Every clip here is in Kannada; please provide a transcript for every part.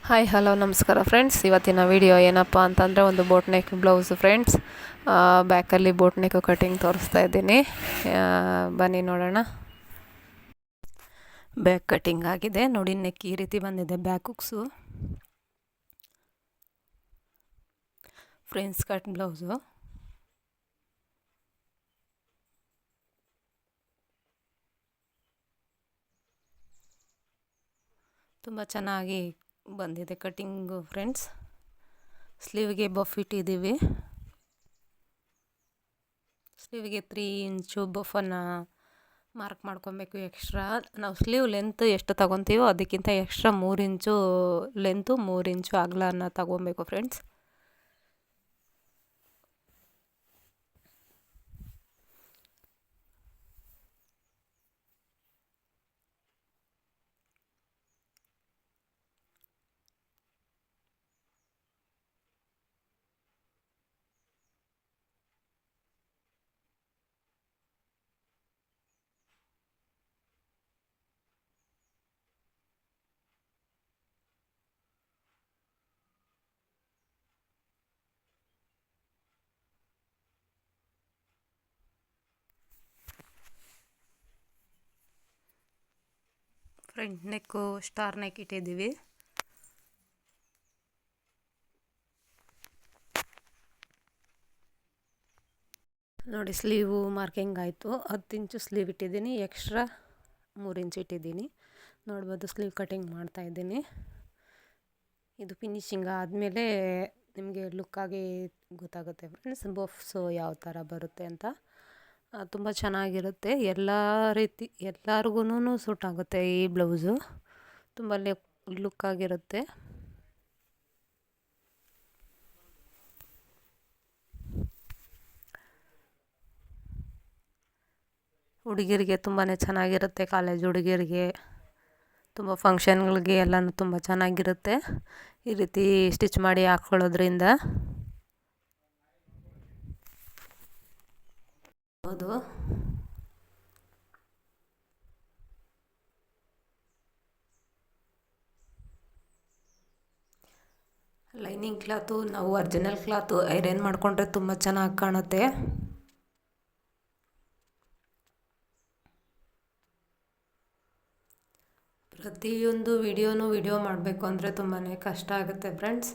ಹಾಯ್ ಹಲೋ ನಮಸ್ಕಾರ ಫ್ರೆಂಡ್ಸ್. ಇವತ್ತಿನ ವಿಡಿಯೋ ಏನಪ್ಪ ಅಂತಂದರೆ ಒಂದು ಬೋಟ್ ನೆಕ್ ಬ್ಲೌಸು ಫ್ರೆಂಡ್ಸ್. ಬ್ಯಾಕಲ್ಲಿ ಬೋಟ್ ನೆಕ್ ಕಟಿಂಗ್ ತೋರಿಸ್ತಾ ಇದ್ದೀನಿ. ಬನ್ನಿ ನೋಡೋಣ. ಬ್ಯಾಕ್ ಕಟಿಂಗ್ ಆಗಿದೆ ನೋಡಿ. ನೆಕ್ ಈ ರೀತಿ ಬಂದಿದೆ. Back hooks friends cut blouse. ತುಂಬ ಚೆನ್ನಾಗಿ ಬಂದಿದೆ ಕಟಿಂಗು ಫ್ರೆಂಡ್ಸ್. ಸ್ಲೀವ್ಗೆ ಬಫ್ ಇಟ್ಟಿದ್ದೀವಿ. ಸ್ಲೀವ್ಗೆ 3 ಇಂಚು ಬಫನ್ನು ಮಾರ್ಕ್ ಮಾಡ್ಕೊಬೇಕು. ಎಕ್ಸ್ಟ್ರಾ ನಾವು ಸ್ಲೀವ್ ಲೆಂತ್ ಎಷ್ಟು ತಗೊತೀವೋ ಅದಕ್ಕಿಂತ ಎಕ್ಸ್ಟ್ರಾ 3 ಇಂಚು ಲೆಂತು 3 ಇಂಚು ಅಗಲನ ತಗೊಬೇಕು ಫ್ರೆಂಡ್ಸ್. ಫ್ರಂಟ್ ನೆಕ್ಕು ಸ್ಟಾರ್ ನೆಕ್ ಇಟ್ಟಿದ್ದೀವಿ. ನೋಡಿ ಸ್ಲೀವು ಮಾರ್ಕಿಂಗ್ ಆಯಿತು. 10 ಇಂಚು ಸ್ಲೀವ್ ಇಟ್ಟಿದ್ದೀನಿ. ಎಕ್ಸ್ಟ್ರಾ 3 ಇಂಚು ಇಟ್ಟಿದ್ದೀನಿ. ನೋಡ್ಬೋದು ಸ್ಲೀವ್ ಕಟಿಂಗ್ ಮಾಡ್ತಾಯಿದ್ದೀನಿ. ಇದು ಫಿನಿಶಿಂಗ್ ಆದಮೇಲೆ ನಿಮಗೆ ಲುಕ್ಕಾಗಿ ಗೊತ್ತಾಗುತ್ತೆ ಫ್ರೆಂಡ್ಸ್ ಬಫ್ಸು ಯಾವ ಥರ ಬರುತ್ತೆ ಅಂತ. ತುಂಬ ಚೆನ್ನಾಗಿರುತ್ತೆ. ಎಲ್ಲ ರೀತಿ ಎಲ್ಲರಿಗೂ ಸೂಟ್ ಆಗುತ್ತೆ ಈ ಬ್ಲೌಸು. ತುಂಬ ಲುಕ್ಕಾಗಿರುತ್ತೆ. ಹುಡುಗಿರಿಗೆ ತುಂಬಾ ಚೆನ್ನಾಗಿರುತ್ತೆ. ಕಾಲೇಜ್ ಹುಡುಗಿರಿಗೆ, ತುಂಬ ಫಂಕ್ಷನ್ಗಳಿಗೆ ಎಲ್ಲನೂ ತುಂಬ ಚೆನ್ನಾಗಿರುತ್ತೆ. ಈ ರೀತಿ ಸ್ಟಿಚ್ ಮಾಡಿ ಹಾಕ್ಕೊಳ್ಳೋದ್ರಿಂದ ಹೌದು. ಲೈನಿಂಗ್ ಕ್ಲಾತು ನಾವು ಒರಿಜಿನಲ್ ಕ್ಲಾತು ಐರನ್ ಮಾಡಿಕೊಂಡ್ರೆ ತುಂಬ ಚೆನ್ನಾಗಿ ಕಾಣುತ್ತೆ. ಪ್ರತಿಯೊಂದು ವಿಡಿಯೋ ಮಾಡಬೇಕು ಅಂದರೆ ತುಂಬಾ ಕಷ್ಟ ಆಗುತ್ತೆ ಫ್ರೆಂಡ್ಸ್.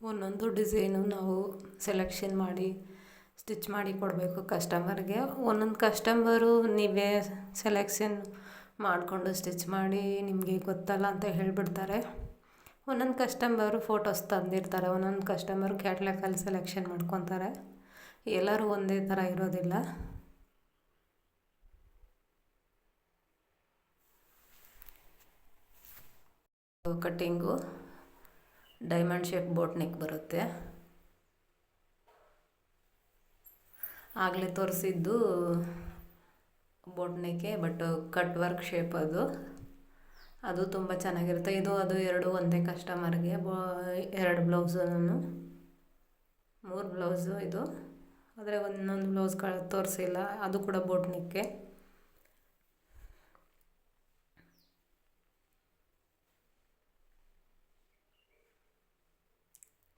ಒಂದೊಂದು ಡಿಸೈನು ನಾವು ಸೆಲೆಕ್ಷನ್ ಮಾಡಿ ಸ್ಟಿಚ್ ಮಾಡಿ ಕೊಡಬೇಕು ಕಸ್ಟಮರ್ಗೆ. ಒಂದೊಂದು ಕಸ್ಟಮರು ನೀವೇ ಸೆಲೆಕ್ಷನ್ ಮಾಡಿಕೊಂಡು ಸ್ಟಿಚ್ ಮಾಡಿ ನಿಮಗೆ ಗೊತ್ತಲ್ಲ ಅಂತ ಹೇಳಿಬಿಡ್ತಾರೆ. ಒಂದೊಂದು ಕಸ್ಟಮರು ಫೋಟೋಸ್ ತಂದಿರ್ತಾರೆ. ಒಂದೊಂದು ಕಸ್ಟಮರು ಕ್ಯಾಟ್ಲಾಗಲ್ಲಿ ಸೆಲೆಕ್ಷನ್ ಮಾಡ್ಕೊತಾರೆ. ಎಲ್ಲರೂ ಒಂದೇ ಥರ ಇರೋದಿಲ್ಲ. Cutting diamond shape boat neck ಬರುತ್ತೆ. ಆಗಲೇ ತೋರಿಸಿದ್ದು ಬೋಟ್ ನೆಕ್ಕೆ, ಬಟ್ ಕಟ್ ವರ್ಕ್ ಶೇಪ್ ಅದು ತುಂಬ ಚೆನ್ನಾಗಿರುತ್ತೆ. ಇದು ಅದು ಎರಡು ಒಂದೇ ಕಸ್ಟಮರ್ಗೆ 2 ಬ್ಲೌಸು 3 ಬ್ಲೌಸು ಇದು. ಆದರೆ ಒಂದೊಂದು ಬ್ಲೌಸ್ ತೋರಿಸಿಲ್ಲ. ಅದು ಕೂಡ ಬೋಟ್ ನೆಕ್ಕೆ.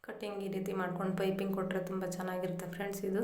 ಕಟ್ಟಿಂಗ್ ಈ ರೀತಿ ಮಾಡ್ಕೊಂಡು ಪೈಪಿಂಗ್ ಕೊಟ್ಟರೆ ತುಂಬ ಚೆನ್ನಾಗಿರುತ್ತೆ ಫ್ರೆಂಡ್ಸ್. ಇದು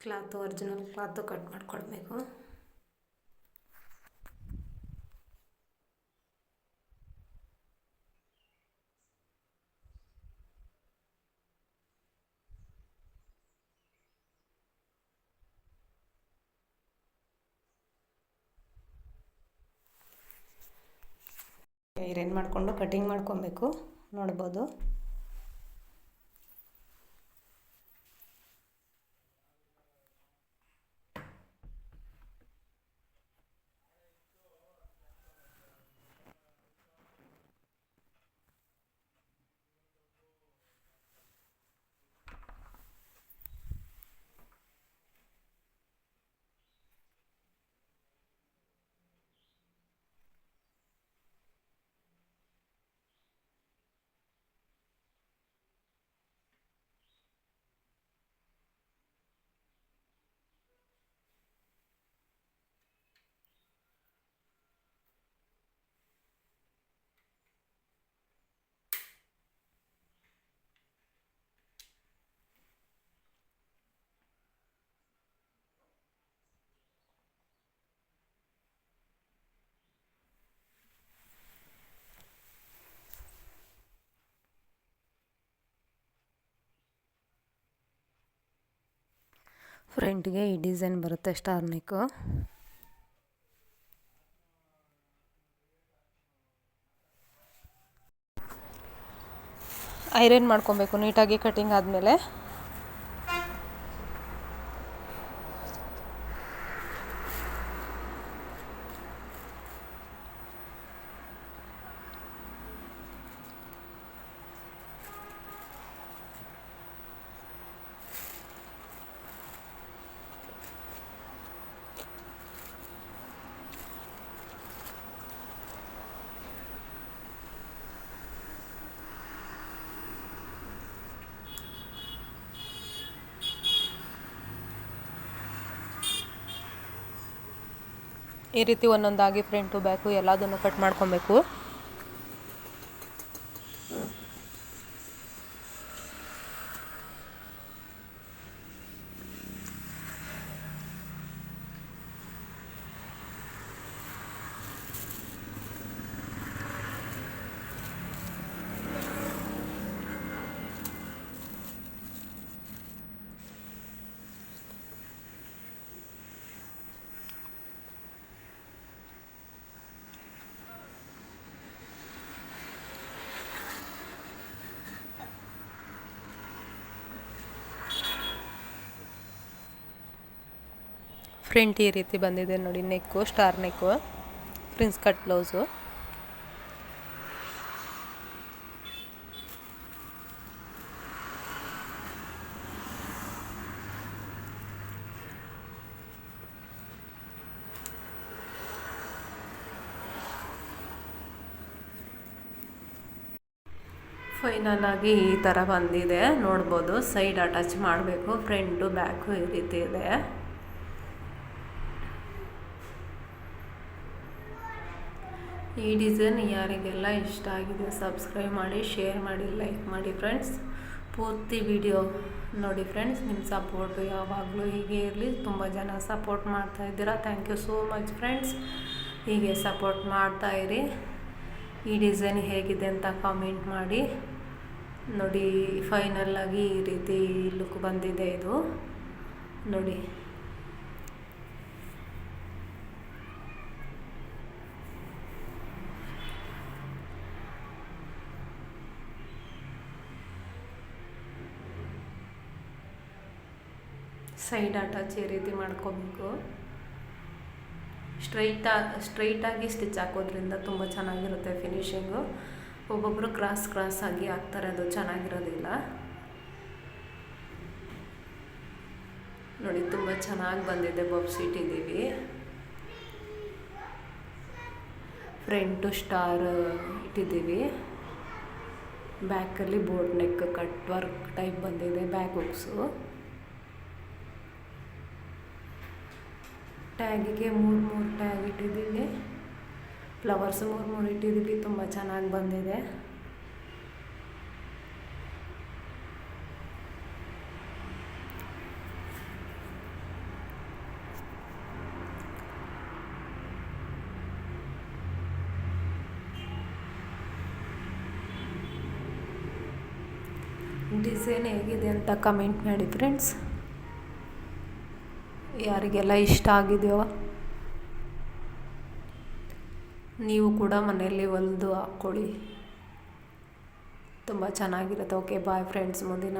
ಕ್ಲಾತು ಒರಿಜಿನಲ್ ಕ್ಲಾತು ಕಟ್ ಮಾಡ್ಕೊಳ್ಬೇಕು. ಐರನ್ ಮಾಡಿಕೊಂಡು ಕಟಿಂಗ್ ಮಾಡ್ಕೊಬೇಕು. ನೋಡ್ಬೋದು. ಫ್ರಂಟ್ಗೆ ಈ ಡಿಸೈನ್ ಬರುತ್ತೆ ಸ್ಟಾರ್ ನೆಕ್ಕು. ಐರನ್ ಮಾಡ್ಕೊಬೇಕು ನೀಟಾಗಿ ಕಟಿಂಗ್ ಆದಮೇಲೆ. ಈ ರೀತಿ ಒಂದೊಂದಾಗಿ ಫ್ರಂಟು ಬ್ಯಾಕು ಎಲ್ಲದನ್ನು ಕಟ್ ಮಾಡ್ಕೊಬೇಕು. ಫ್ರಂಟ್ ಈ ರೀತಿ ಬಂದಿದೆ ನೋಡಿ, ನೆಕ್ಕು ಸ್ಟಾರ್ ನೆಕ್ಕು, ಪ್ರಿನ್ಸ್ ಕಟ್ ಬ್ಲೌಸು. ಫೈನಲ್ ಆಗಿ ಈ ಥರ ಬಂದಿದೆ ನೋಡ್ಬೋದು. ಸೈಡ್ ಅಟ್ಯಾಚ್ ಮಾಡಬೇಕು, ಫ್ರಂಟು ಬ್ಯಾಕು ಈ ರೀತಿ ಇದೆ. ಈ ಡಿಸೈನ್ ಯಾರಿಗೆಲ್ಲ ಇಷ್ಟ ಆಗಿದೆ ಸಬ್ಸ್ಕ್ರೈಬ್ ಮಾಡಿ, ಶೇರ್ ಮಾಡಿ, ಲೈಕ್ ಮಾಡಿ ಫ್ರೆಂಡ್ಸ್. ಪೂರ್ತಿ ವಿಡಿಯೋ ನೋಡಿ ಫ್ರೆಂಡ್ಸ್. ನಿಮ್ಮ ಸಪೋರ್ಟು ಯಾವಾಗಲೂ ಹೀಗೆ ಇರಲಿ. ತುಂಬ ಜನ ಸಪೋರ್ಟ್ ಮಾಡ್ತಾಯಿದ್ದೀರಾ, thank you so much friends. ಹೀಗೆ ಸಪೋರ್ಟ್ ಮಾಡ್ತಾಯಿರಿ. ಈ ಡಿಸೈನ್ ಹೇಗಿದೆ ಅಂತ ಕಾಮೆಂಟ್ ಮಾಡಿ. ನೋಡಿ ಫೈನಲ್ ಆಗಿ ಈ ರೀತಿ ಲುಕ್ ಬಂದಿದೆ ಇದು ನೋಡಿ. ಸೈಡ್ ಅಟ್ಯಾಚ್ ಈ ರೀತಿ ಮಾಡ್ಕೋಬೇಕು. ಸ್ಟ್ರೈಟಾಗಿ ಸ್ಟಿಚ್ ಹಾಕೋದ್ರಿಂದ ತುಂಬ ಚೆನ್ನಾಗಿರುತ್ತೆ ಫಿನಿಶಿಂಗು. ಒಬ್ಬೊಬ್ಬರು ಕ್ರಾಸ್ ಆಗಿ ಹಾಕ್ತಾರೆ, ಅದು ಚೆನ್ನಾಗಿರೋದಿಲ್ಲ ನೋಡಿ. ತುಂಬ ಚೆನ್ನಾಗಿ ಬಂದಿದೆ. ಬಬ್ಸ್ ಇಟ್ಟಿದ್ದೀವಿ. ಫ್ರಂಟು ಸ್ಟಾರ್ ಇಟ್ಟಿದ್ದೀವಿ. ಬ್ಯಾಕಲ್ಲಿ boat neck cut work type ಬಂದಿದೆ. Back hooks. ಟ್ಯಾಗಿಗೆ 3 ಟ್ಯಾಗ್ ಇಟ್ಟಿದ್ದೀವಿ. ಫ್ಲವರ್ಸ್ 3 ಇಟ್ಟಿದ್ದೀವಿ. ತುಂಬ ಚೆನ್ನಾಗಿ ಬಂದಿದೆ. ಡಿಸೈನ್ ಹೇಗಿದೆ ಅಂತ ಕಮೆಂಟ್ ಮಾಡಿ ಫ್ರೆಂಡ್ಸ್. ಯಾರಿಗೆಲ್ಲ ಇಷ್ಟ ಆಗಿದೆಯೋ ನೀವು ಕೂಡ ಮನೆಯಲ್ಲಿ ಹೊಲಿದು ಹಾಕ್ಕೊಳ್ಳಿ, ತುಂಬ ಚೆನ್ನಾಗಿರುತ್ತೆ. ಓಕೆ ಬಾಯ್ ಫ್ರೆಂಡ್ಸ್, ಮುಂದಿನ